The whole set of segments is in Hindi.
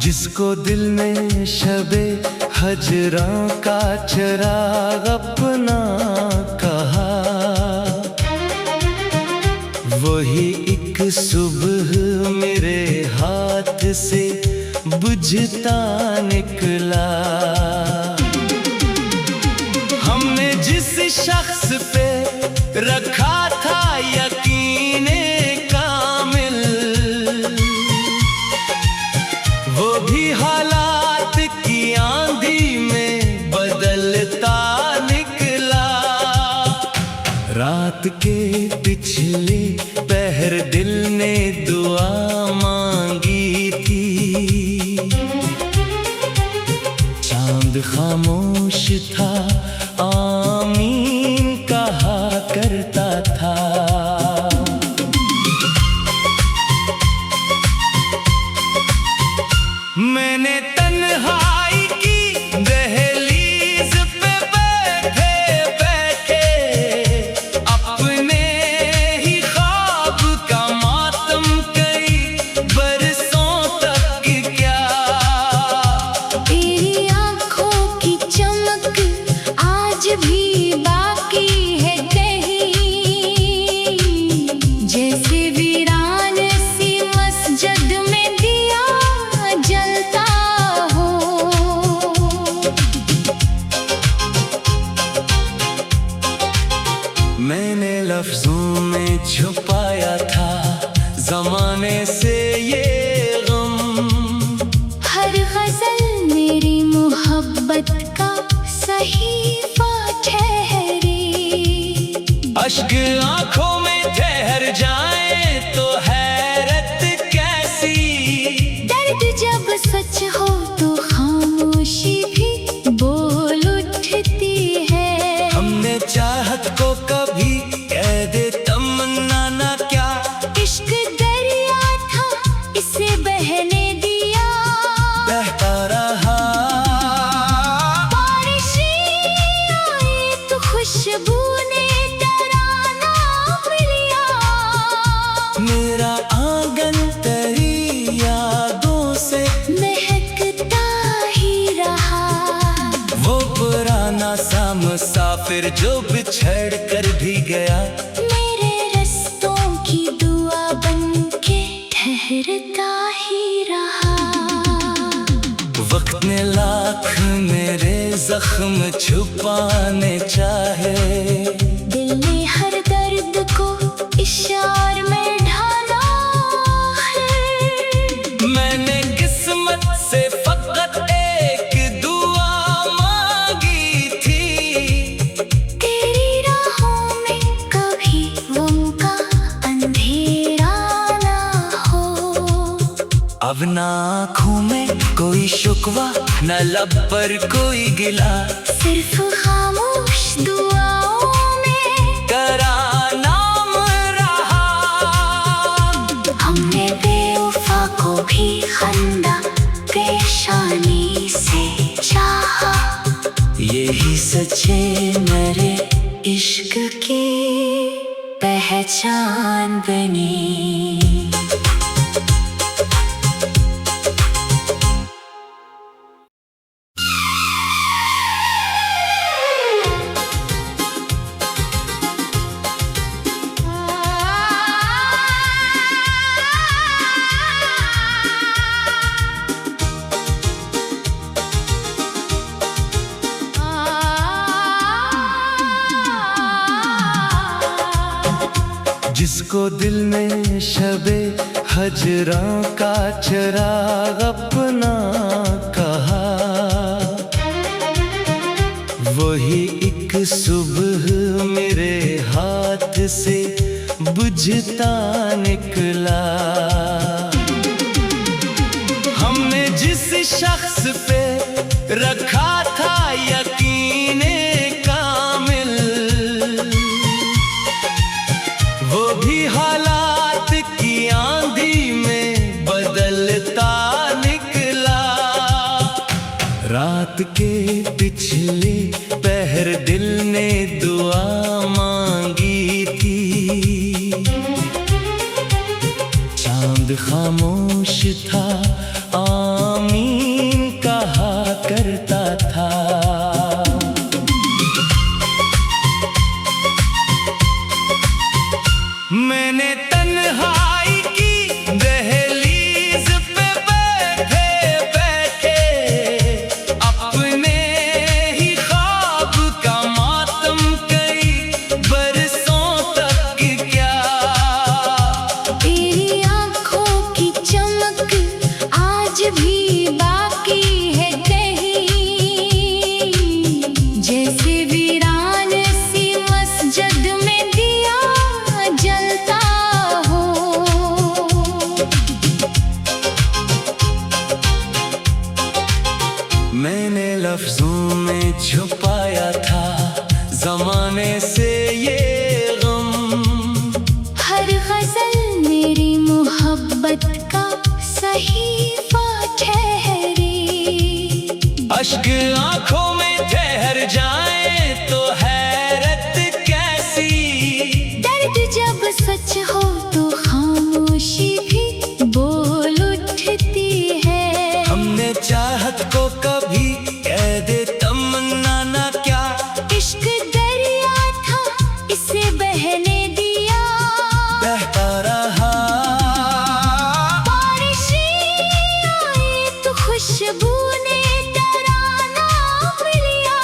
जिसको दिल ने शबे हजरां का चिराग अपना कहा, वही एक सुबह मेरे हाथ से बुझता निकला। हमने जिस शख्स पे रखा था यकीने कामिल, वो भी हालात की आंधी में बदलता निकला। रात के पिछले पहर दिल ने दुआ मांगी थी, चांद खामोश था आमीन कहा करता था। मैंने तन्हाई की दहलीज पे बैठे बैठे अपने ही ख्वाब का मातम कई बरसों तक क्या। तेरी आंखों की चमक आज भी बाकी है कहीं, जैसे वीरान सी मस्जिद में दिया जलता हो। मैंने लफ्जों में छुपाया था जमाने से ये गम, हर गजल मेरी मोहब्बत का सहीफा ठहरी। अश्क आंखों में ठहर जाए तो हैरत कैसी, दर्द जब सच हो तो खामोशी भी बोल उठती है। हमने चाहत को कभी कैद तमन्ना ना क्या, इश्क दरिया था इसे बहने दिया। बहता रहा बारिशें आई तो खुशबू ने तराना लिया। मेरा आंगन तेरी यादों से महकता ही रहा। वो पुराना सा मुसाफिर जो बिछड़ कर भी गया, मेरे रस्तों की दुआ बनके ठहरता ही रहा। वक्त ने लाख मेरे जख्म छुपाने चाहे, दिल ने हर दर्द को इशार में ढाला है। मैंने किस्मत से फकत एक दुआ मांगी थी, तेरी राहों में कभी गम का अंधेरा ना हो। अब ना आँखों में कोई शुकवा न लब पर कोई गिला, सिर्फ खामोश दुआओं में तेरा नाम रहा। हमने बेवफा को भी खंदा पेशानी से चाहा, यही सच्चे मेरे इश्क की पहचान बनी। जिसको दिल ने शबे हजरां का चिराग अपना कहा, वही एक सुबह मेरे हाथ से बुझता निकला। हमने जिस शख्स पे रखा था यकीने कामिल, वो भी हालात की आंधी में बदलता निकला। रात के पिछले पहर दिल ने दुआ मांगी थी, चांद खामोश था आमीन अश्क आंखों में ठहर जाए तो हैरत कैसी। दर्द जब सच हो तो खामोशी भी बोल उठती है। हमने चाहत को कभी कैद तमन्ना ना क्या। इश्क दरिया था इसे बहने दिया, बहता रहा। बारिशें आई तो खुशबू ने तराना लिया।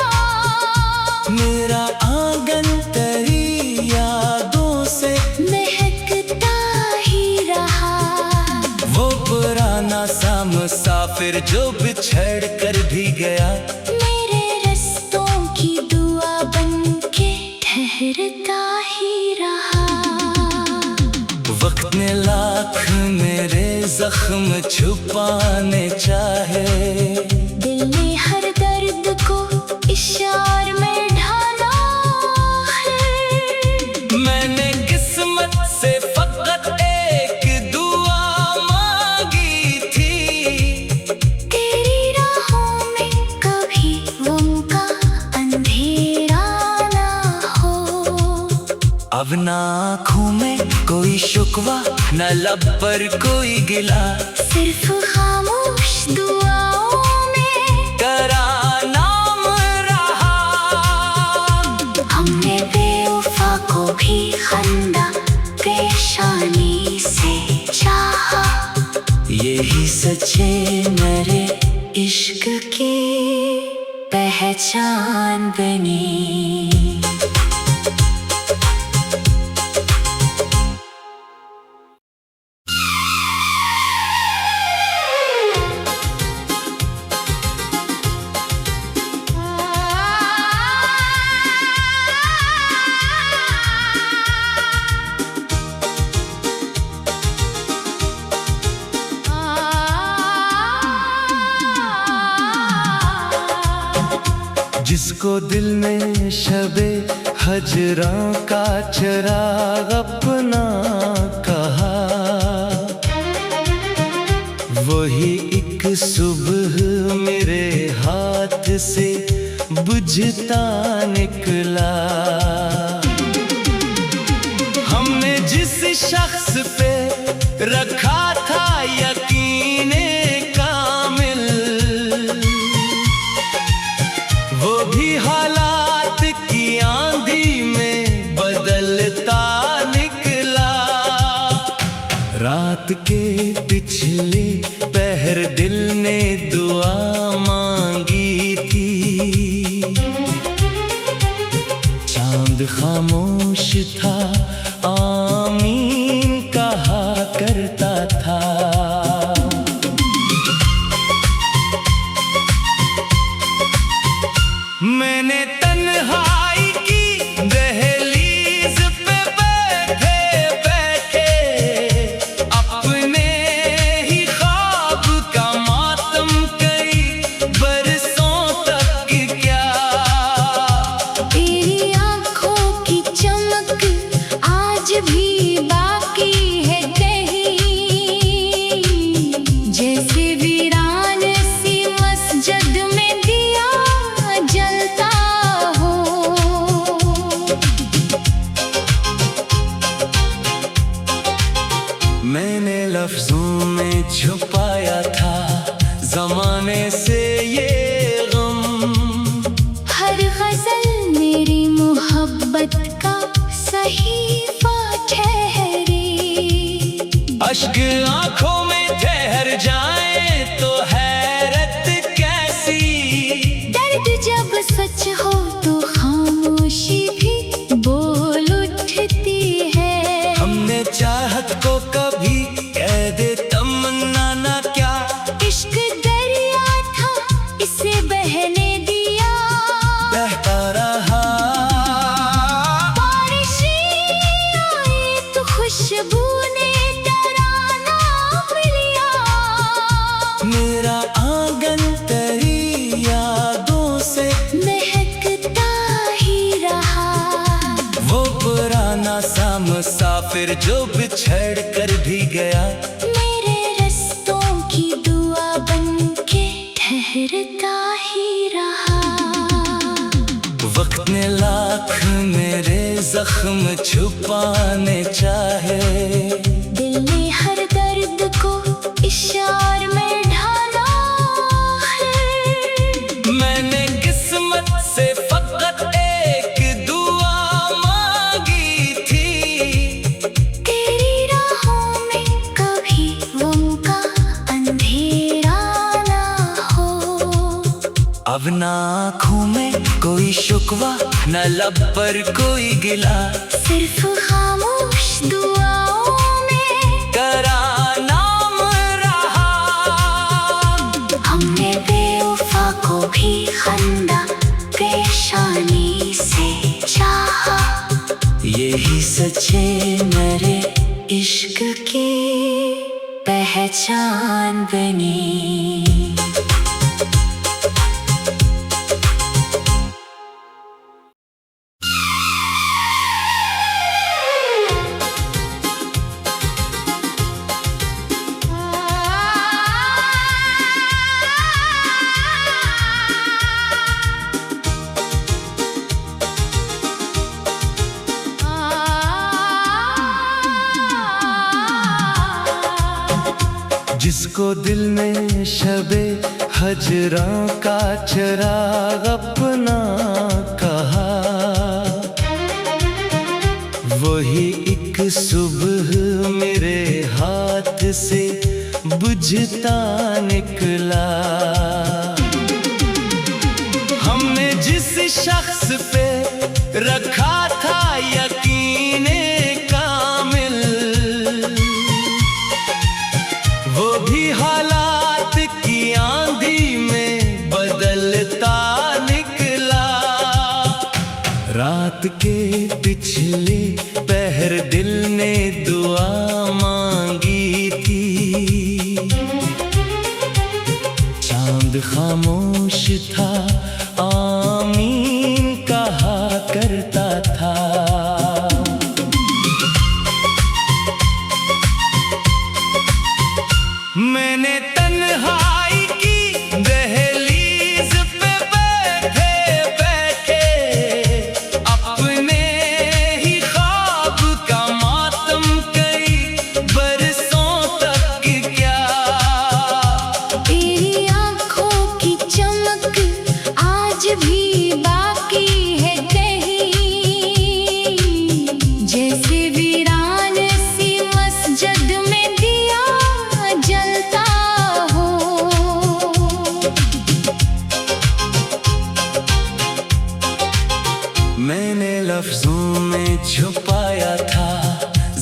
मेरा आंगन तेरी यादों से महकता ही रहा। वो पुराना सा मुसाफिर जो बिछड़ कर भी गया। मेरे रस्तों की दुआ बनके ठहरता ही रहा। वक्त ने लाख मेरे जख्म छुपाने चाहे। दिल ने हर दर्द को इशार में ढाला है। मैंने किस्मत से फकत एक दुआ मांगी थी। तेरी राहों में कभी गम का अंधेरा ना हो। अब ना आँखों में कोई शुक्वा न लब पर कोई गिला। सिर्फ खामोश दुआओं में तेरा नाम रहा। हमने बेवफा को भी खंदा पेशानी से चाहा। यही सच्चे मेरे इश्क की पहचान बनी। जिसको दिल में शबे हजरां का चराग अपना कहा। वही एक सुबह मेरे हाथ से बुझता निकला। हमने जिस शख्स पे रखा था यकीने कामिल, वो भी हालात की आंधी में बदलता निकला। रात के पिछले पहर दिल ने दुआ मांगी थी। चांद खामोश था आमीन कहा करता था। मैंने तन्हाई की दहलीज पे बैठे बैठे अपने ही ख्वाब का मातम कई बरसों तक क्या। तेरी आंखों की चमक आज भी बाकी है कहीं। जैसे वीरान सी मस्जिद में दिया जलता हो। मैंने लफ्जों में छुपाया था जमाने से ये गम। हर गजल मेरी मोहब्बत का सहीफा ठहरी। अश्क आंखों में ठहर जाए तो हैरत कैसी। दर्द जब सच हो तो खामोशी भी बोल उठती है। हमने चाहत को कभी कैद तमन्ना ना क्या। इश्क दरिया था इसे बहने दिया, बहता रहा। बारिशें आई तो खुशबू ने तराना लिया। मेरा आंगन तेरी यादों से महकता ही रहा। वो पुराना सा मुसाफिर जो बिछड़ कर भी गया। मेरे रस्तों की दुआ बनके ठहरता ही ने लाख मेरे जख्म छुपाने चाहे, दिल ने हर दर्द को इशार में ढाला है। मैंने किस्मत से फकत एक दुआ मांगी थी, तेरी राहों में कभी गम का अंधेरा ना हो। अब ना आँखों में कोई शुक्वा, न लब पर कोई गिला, सिर्फ खामोश दुआओं में तेरा नाम रहा। हमने बेवफा को भी खंदा पेशानी से चाहा, यही सच्चे मेरे इश्क की पहचान बनी। जिसको दिल में शबे हजरां का चिराग अपना कहा, वही एक सुबह मेरे हाथ से बुझता निकला। हमने जिस शख्स पे रखा था यकीने कामिल, वो भी हालात की आंधी में बदलता निकला। रात के पिछले पहर दिल ने दुआ मांगी थी, चांद खामोश था आमीन कहा करता था। मैंने तन्हाई की दहलीज पे बैठे बैठे अपने ही ख्वाब का मातम कई बरसों तक किया। तेरी आँखों की चमक आज भी बाकी है कहीं, जैसे वीरान सी मस्जिद में दिया जलता हो। मैंने लफ्जों में छुपाया था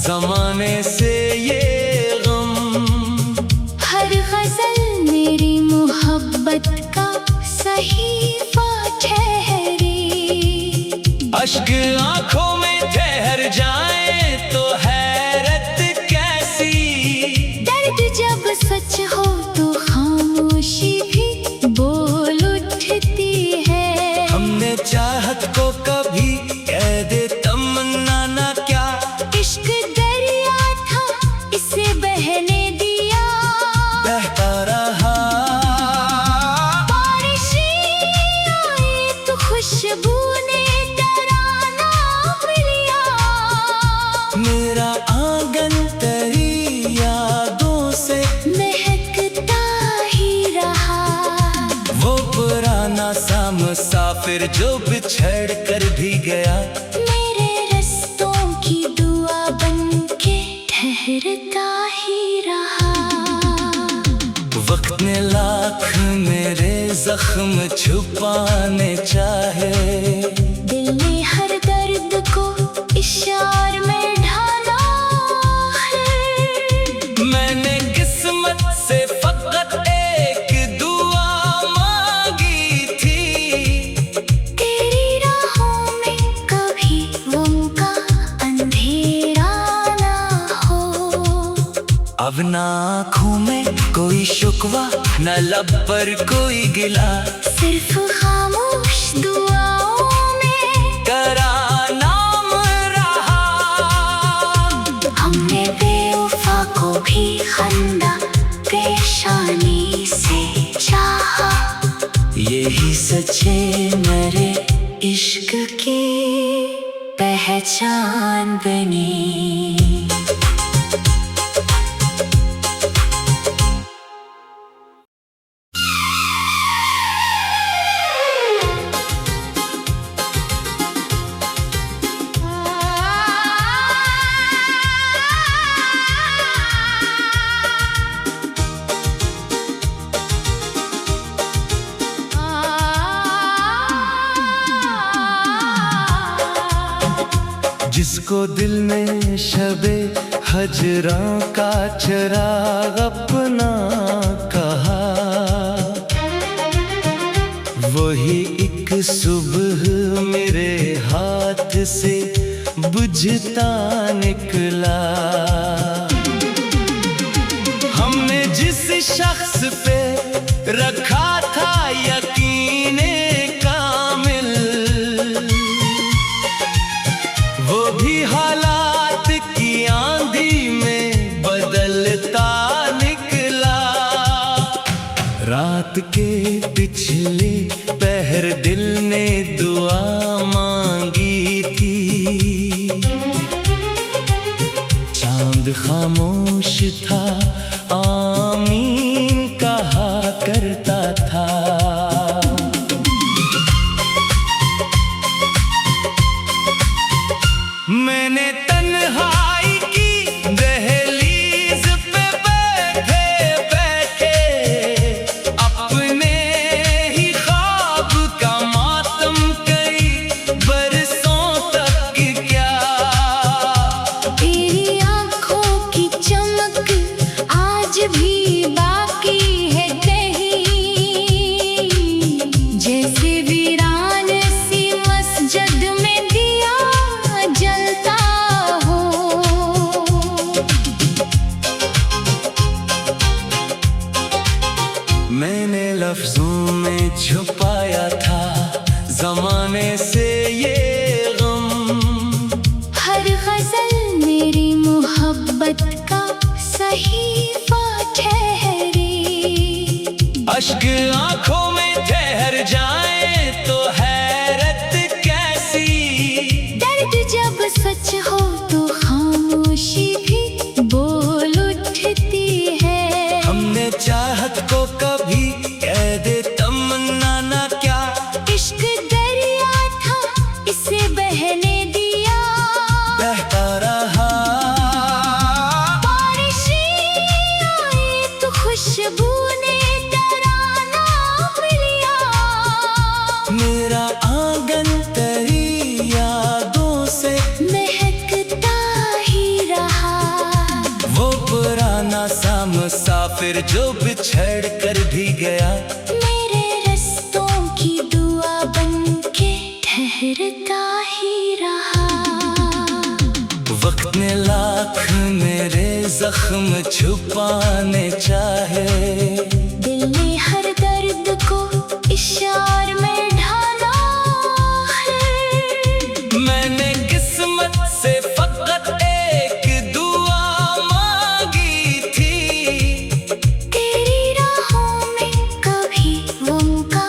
जमाने से ये गम, हर गजल मेरी मोहब्बत का सहीफा ठहरी। अश्क आंखों में ठहर जाए तो हैरत कैसी, दर्द जब सच हो तो खामोशी भी बोल उठती है। हमने चाहत को कभी कैद तमन्ना ना क्या, इश्क दरिया था इसे बहने दिया, बहता रहा। बारिशें आई तो खुशबू ने तराना लिया, मेरा आंगन तेरी यादों से महकता ही रहा। वो पुराना सा मुसाफिर जो बिछड़ कर भी गया, मेरे रस्तों की दुआ बनके ठहरता ही रहा। वक्त ने लाख मेरे जख्म छुपाने चाहे, दिल ने हर दर्द को इशार में ढाला है। मैंने किस्मत से फकत एक दुआ मांगी थी, तेरी राहों में कभी गम का अंधेरा ना हो। अब ना आँखों में कोई शुक्वा, न लब पर कोई गिला, सिर्फ खामोश दुआओं में तेरा नाम रहा। हमने बेवफा को भी खंदा पेशानी से चाहा, यही सच्चे मेरे इश्क के पहचान बनी। जिसको दिल में शबे हजरां का चराग अपना कहा, वही एक सुबह मेरे हाथ से बुझता निकला। हमने जिस शख्स पे रखा था यकीने कामिल, वो भी हालात की आंधी में बदलता निकला। रात के पिछले पहर दिल ने दुआ मांगी थी, चांद खामोश था आमीन कहा करता था। मैंने तन्हाई की दहलीज पे बैठे बैठे अपने ही ख्वाब का मातम कई बरसों तक क्या। तेरी आँखों की चमक आज भी बाकी है कहीं, जैसे वीरान सी मस्जिद में दिया जलता हो। मैंने लफ्जों में छुपाया था जमाने से ये गम, हर गजल मेरी मोहब्बत का सहीफा ठहरी। अश्क आंखों में ठहर जाए तो हैरत कैसी, दर्द जब सच हो तो खामोशी भी बोल उठती है। हमने चाहत को कभी कैद तमन्ना ना क्या, इश्क दरिया था इसे बहने दिया। बहता रहा बारिशें आई तो खुशबू ने तराना लिया। मेरा आंगन तेरी यादों से महकता ही रहा। वो पुराना सा मुसाफिर जो बिछड़ कर भी गया, मेरे रस्तों की दुआ बनके ठहरता ही रहा। वक्त ने लाख मेरे जख्म छुपाने चाहे, दिल ने हर दर्द को इशार में ढाला है। मैंने किस्मत से फकत एक दुआ मांगी थी, तेरी राहों में कभी उनका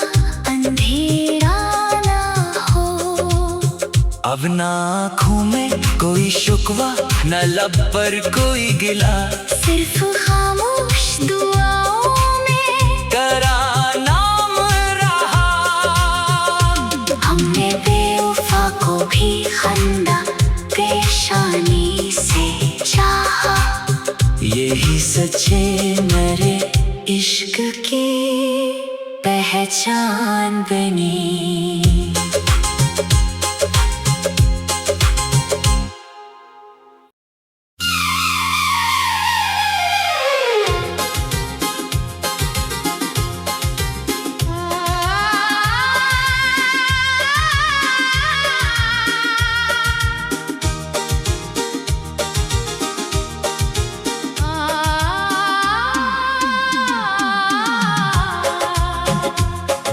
अंधेरा ना हो। अब ना आँखों में कोई शुकवा न लब पर कोई गिला, सिर्फ खामोश दुआओं में तेरा नाम रहा। हमने बेवफा को भी खंदा पेशानी से चाहा, यही सच्चे मेरे इश्क की पहचान बनी।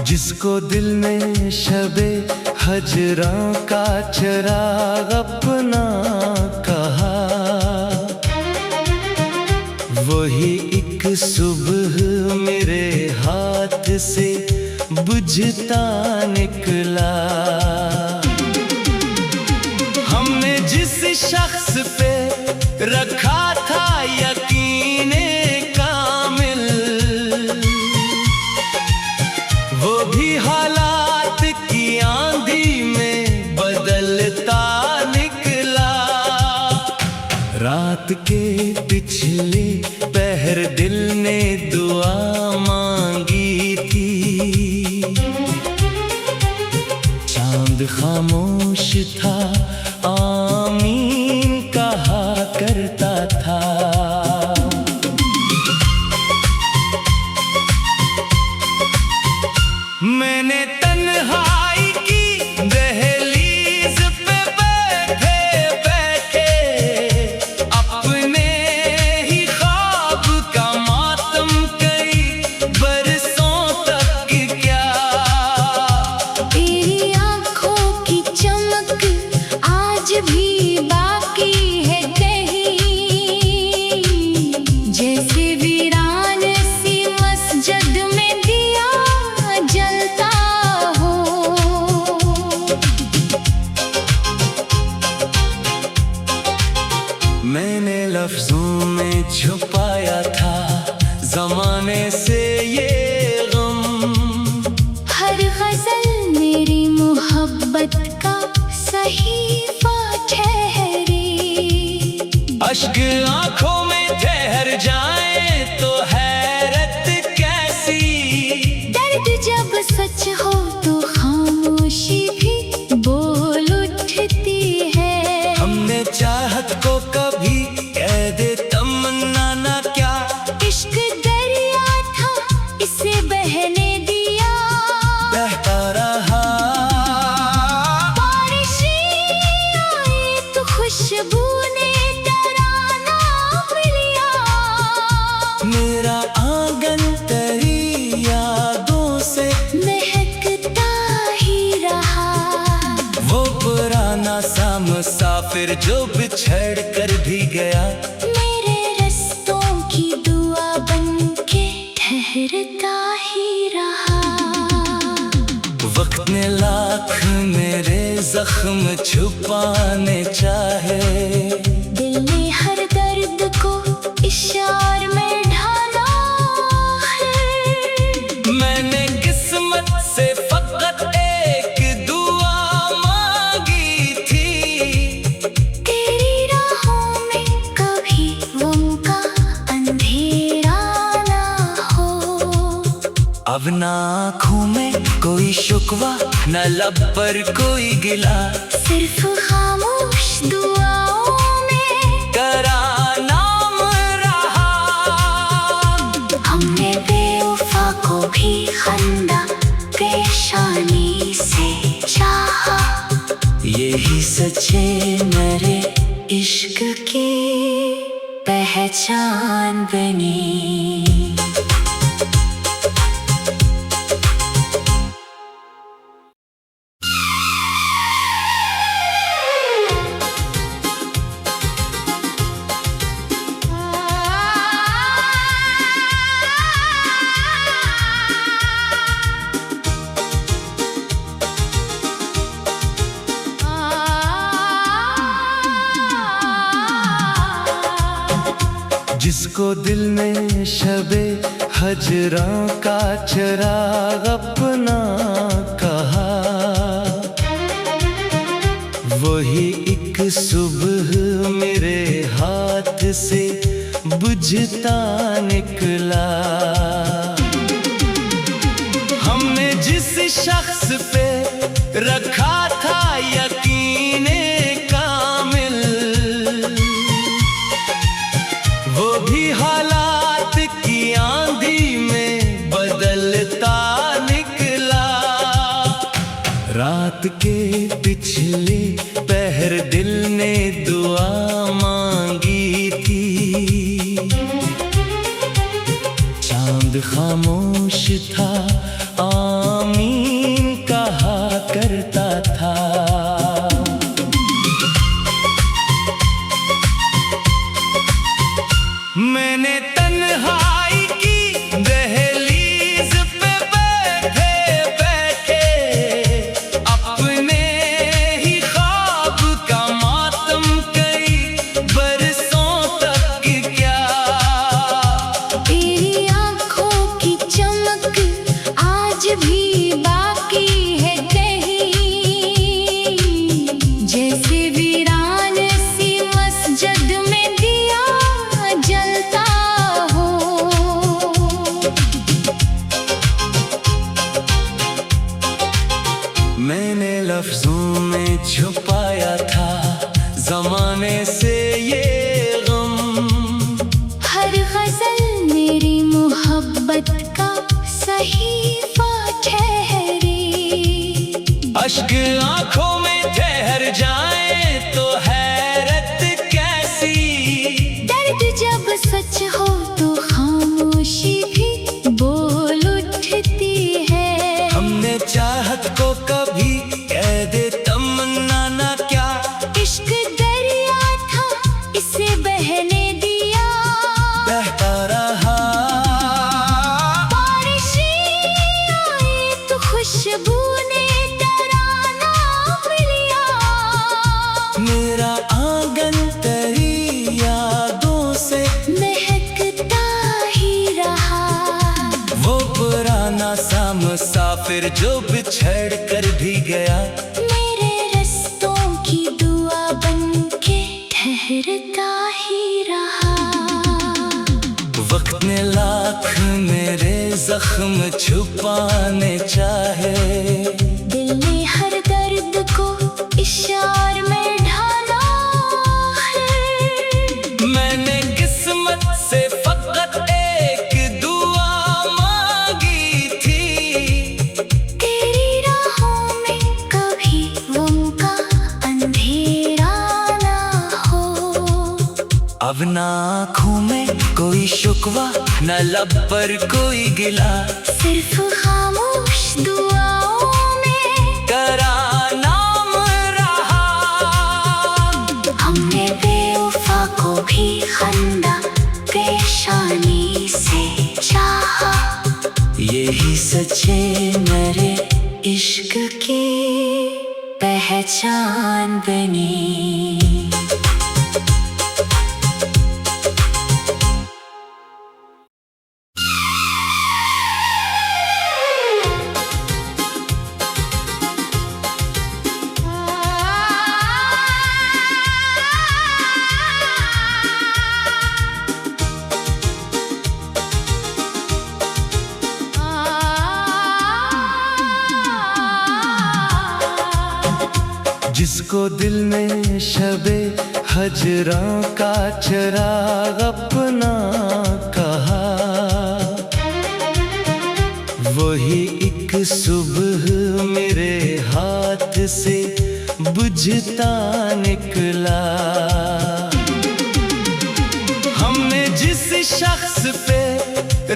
जिसको दिल में शबे हजरां का चराग अपना कहा, वही एक सुबह मेरे हाथ से बुझता निकला। हमने शख्स पे रखा था यकीने कामिल, वो भी हालात की आंधी में बदलता निकला। रात के पिछले पहर दिल ने दुआ मांगी थी, चांद खामोश था, आमीन कहा करता था। मैंने तन्हाई की दहलीज पे बैठे बैठे अपने ही ख्वाब का मातम कई बरसों तक क्या। तेरी आंखों की चमक आज भी बाकी है कहीं, जैसे वीरान सी मस्जिद में दिया जलता हो। मैंने लफ्जों में छुपाया था जमाने से ये गम, हर गजल मेरी मोहब्बत का सहीफा ठहरी। अश्क आंखों में ठहर जाए तो हैरत कैसी, दर्द जब सच हो तो खामोशी भी बोल उठती है। हमने चाहत को कभी कैद तमन्ना ना क्या, इश्क दरिया था इसे बहने दिया, बहता रहा। बारिशें आई तो खुशबू ने तराना मिलिया। मेरा आंगन तेरी यादों से महकता ही रहा। वो पुराना सा मुसाफिर जो बिछड़ कर भी गया, मेरे रस्तों की दुआ बनके ठहरता ही रहा। वक्त ने लाख मेरे जख्म छुपाने चाहे, दिल ने हर दर्द को इशार में ढाला है। मैंने किस्मत से फकत एक दुआ मांगी थी, तेरी राहों में कभी गम का अंधेरा ना हो। अब ना आँखों में कोई शुक्वा, न लब पर कोई गिला, सिर्फ खामोश दुआओं में तेरा नाम रहा। हमने बेवफा को भी खंदा पेशानी से चाहा, यही सच्चे मेरे इश्क की पहचान बनी। जिसको दिल ने शबे हजरां का चिराग अपना कहा, वही एक सुबह मेरे हाथ से बुझता निकला। हमने जिस शख्स पे रखा था यकीने कामिल, वो भी हालात की आंधी में बदलता निकला। रात के पिछले पहर दिल ने दुआ मांगी थी, चांद से ये गम। हर गजल मेरी मोहब्बत का सहीफा ठहरी। अश्क आंखों में ठहर जाए तो हैरत कैसी। दर्द जब सच हो तो खामोशी भी बोल उठती है। हमने चाहत को कभी कैद तमन्ना ना क्या। इश्क दरिया था इसे बहने दिया। बहता रहा बारिशें आई तो खुशबू ने तराना लिया। मेरा आंगन तेरी यादों से महकता ही रहा। वो पुराना सा मुसाफिर जो बिछड़ कर भी गया। मेरे रस्तों की दुआ बनके ठहरता ही रहा। वक्त ने लाख मेरे जख्म छुपाने चाहे। दिल ने हर दर्द को इशार में ढाला है। मैंने किस्मत से फकत एक दुआ मांगी थी। तेरी राहों में कभी गम का अंधेरा ना हो। अब ना आँखों में कोई शुकवा न लब पर कोई गिला। सिर्फ खामोश दुआओं में तेरा नाम रहा। हमने बेवफा को भी खंदा पेशानी से चाहा। यही सच्चे मेरे इश्क की पहचान बनी। जिसको दिल में शबे हजरा का चिराग अपना कहा। वही एक सुबह मेरे हाथ से बुझता निकला। हमने जिस शख्स पे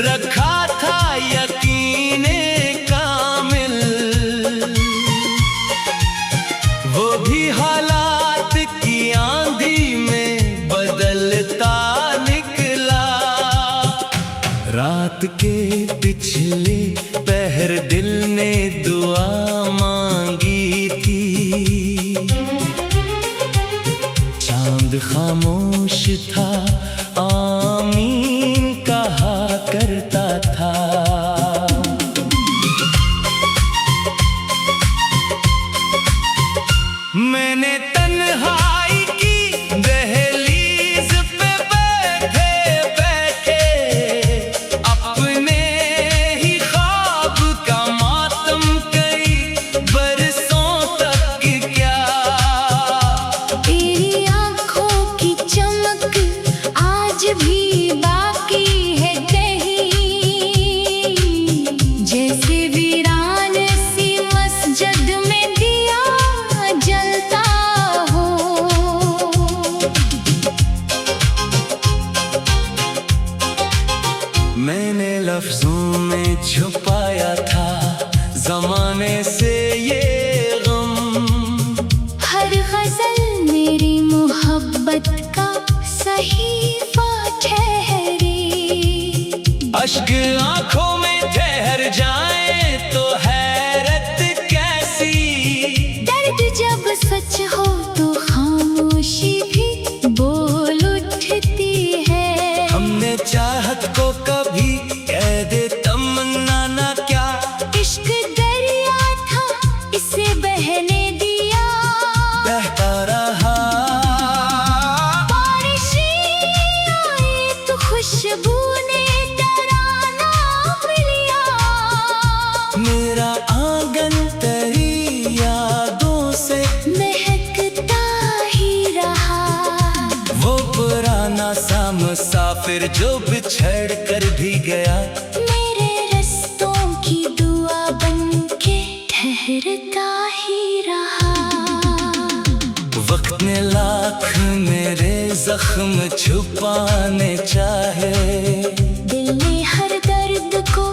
रखा था यकीने कामिल। वो भी हालात की आंधी में बदलता निकला। रात के पिछले पहर दिल ने दुआ मांगी थी। चांद खामोश था आमीन कहा करता था। मैंने तन्हाई की दहलीज पे बैठे बैठे अपने ही ख्वाब का मातम कई बरसों तक क्या। तेरी आंखों की चमक आज भी बाकी है कहीं। जैसे वीरान सी मस्जिद में दिया जलता हो। मैंने लफ्जों में छुपाया था जमाने से ये गम। हर गजल मेरी मोहब्बत का सहीफा ठहरी। अश्क आंखों में ठहर जाए तो हैरत कैसी। दर्द जब सच हो तो खामोशी भी बोल उठती है। हमने चाहत को कभी कैद तमन्ना ना क्या। इश्क दरिया था इसे बहने दिया। बहता रहा बारिशें आई तो खुशबू ने तराना बेगाना सा मुसाफिर जो बिछड़ कर भी गया, मेरे रस्तों की दुआ बनके ठहरता ही रहा। वक्त ने लाख मेरे जख्म छुपाने चाहे, दिल ने हर दर्द को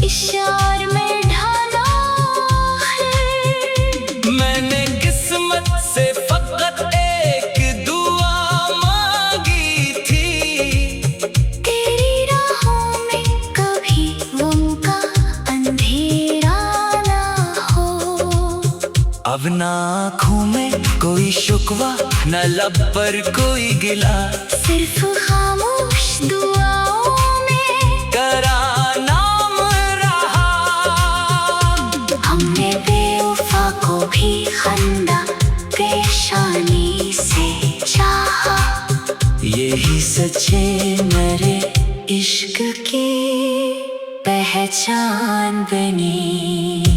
इशार में ढाला है। मैंने किस्मत से फकत एक दुआ मांगी थी, तेरी राहों में कभी गम का अंधेरा ना हो। अब ना आँखों में कोई शुक्वा, न लब पर कोई गिला, सिर्फ खामोश दुआओं में तेरा नाम रहा। हमने बेवफा को भी खंदा पेशानी से चाहा, यही सच्चे मेरे इश्क की पहचान बनी।